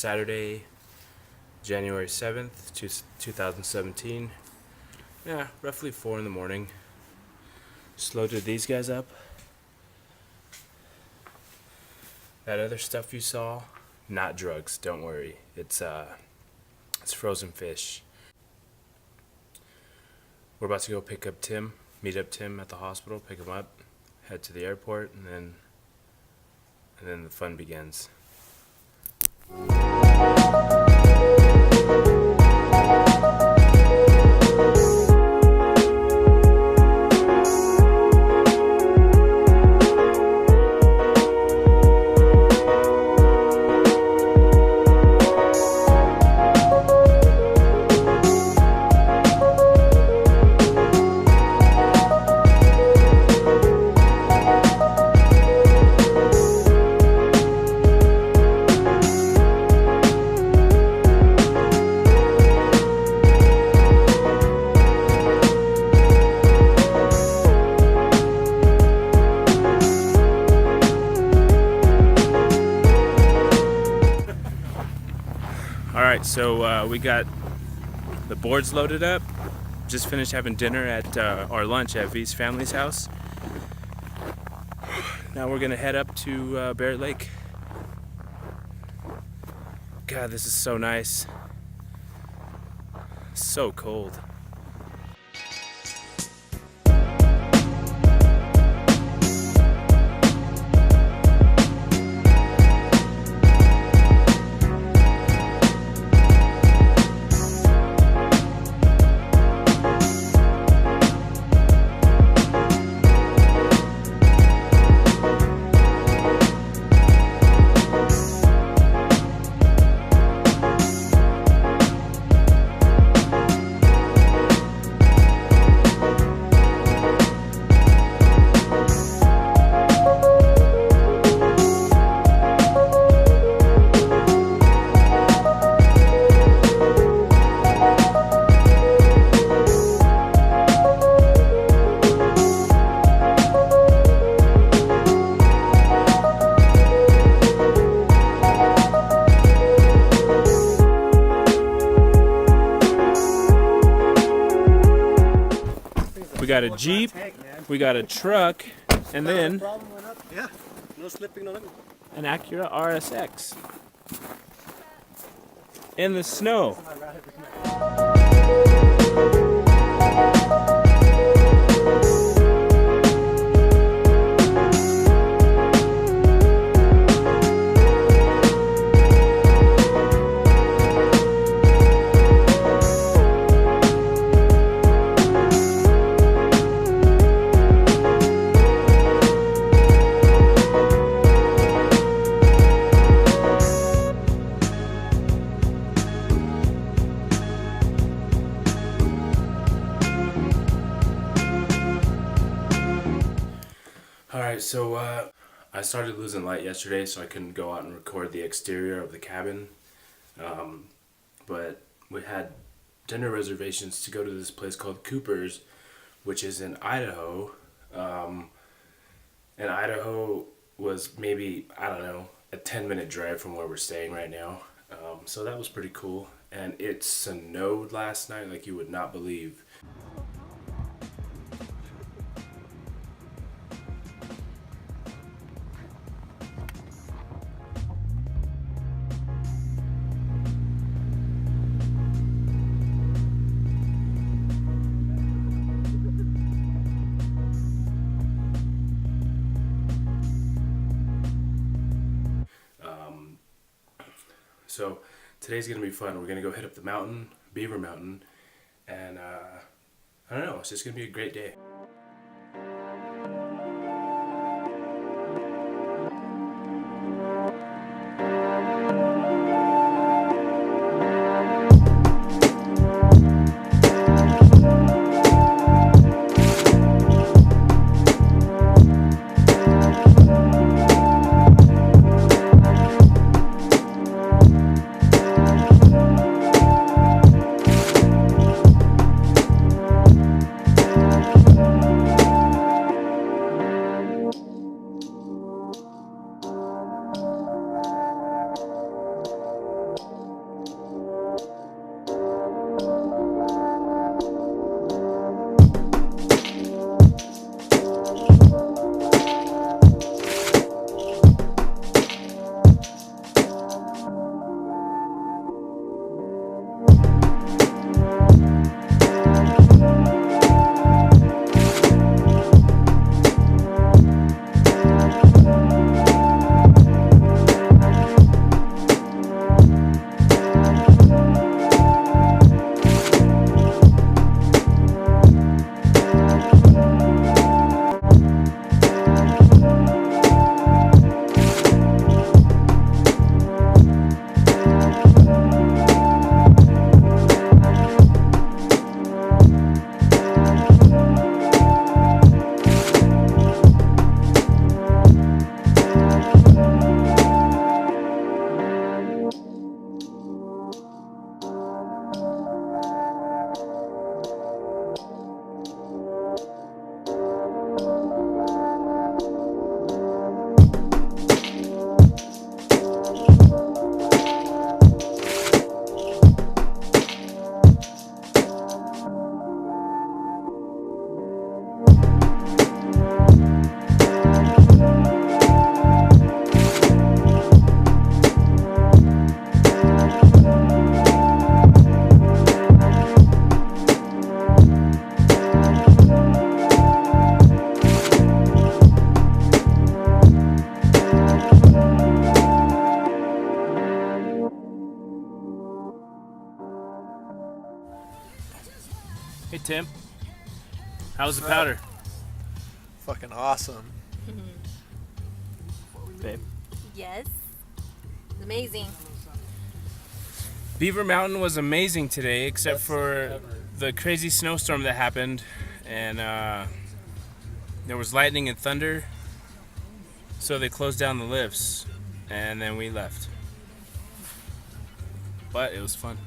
Saturday, January 7th, 2017. Yeah, roughly 4 in the morning. Just loaded these guys up. That other stuff you saw, not drugs, don't worry. It's frozen fish. We're about to go meet up Tim at the hospital, pick him up, head to the airport, and then the fun begins. Alright, so we got the boards loaded up. Just finished having dinner at our lunch at V's family's house. Now we're gonna head up to Barrett Lake. God, this is so nice. So cold. We got a Jeep, we got a truck, and then an Acura RSX in the snow. Alright, so I started losing light yesterday, so I couldn't go out and record the exterior of the cabin. But we had dinner reservations to go to this place called Cooper's, which is in Idaho. And Idaho was maybe, I don't know, a 10-minute drive from where we're staying right now. So that was pretty cool. And it snowed last night like you would not believe. So today's gonna be fun. We're gonna go hit up the mountain, Beaver Mountain, and I don't know, it's just gonna be a great day. Hey Tim, how was the powder? Fucking awesome. Babe. Yes. Amazing. Beaver Mountain was amazing today, except for the crazy snowstorm that happened, and there was lightning and thunder, so they closed down the lifts, and then we left. But it was fun.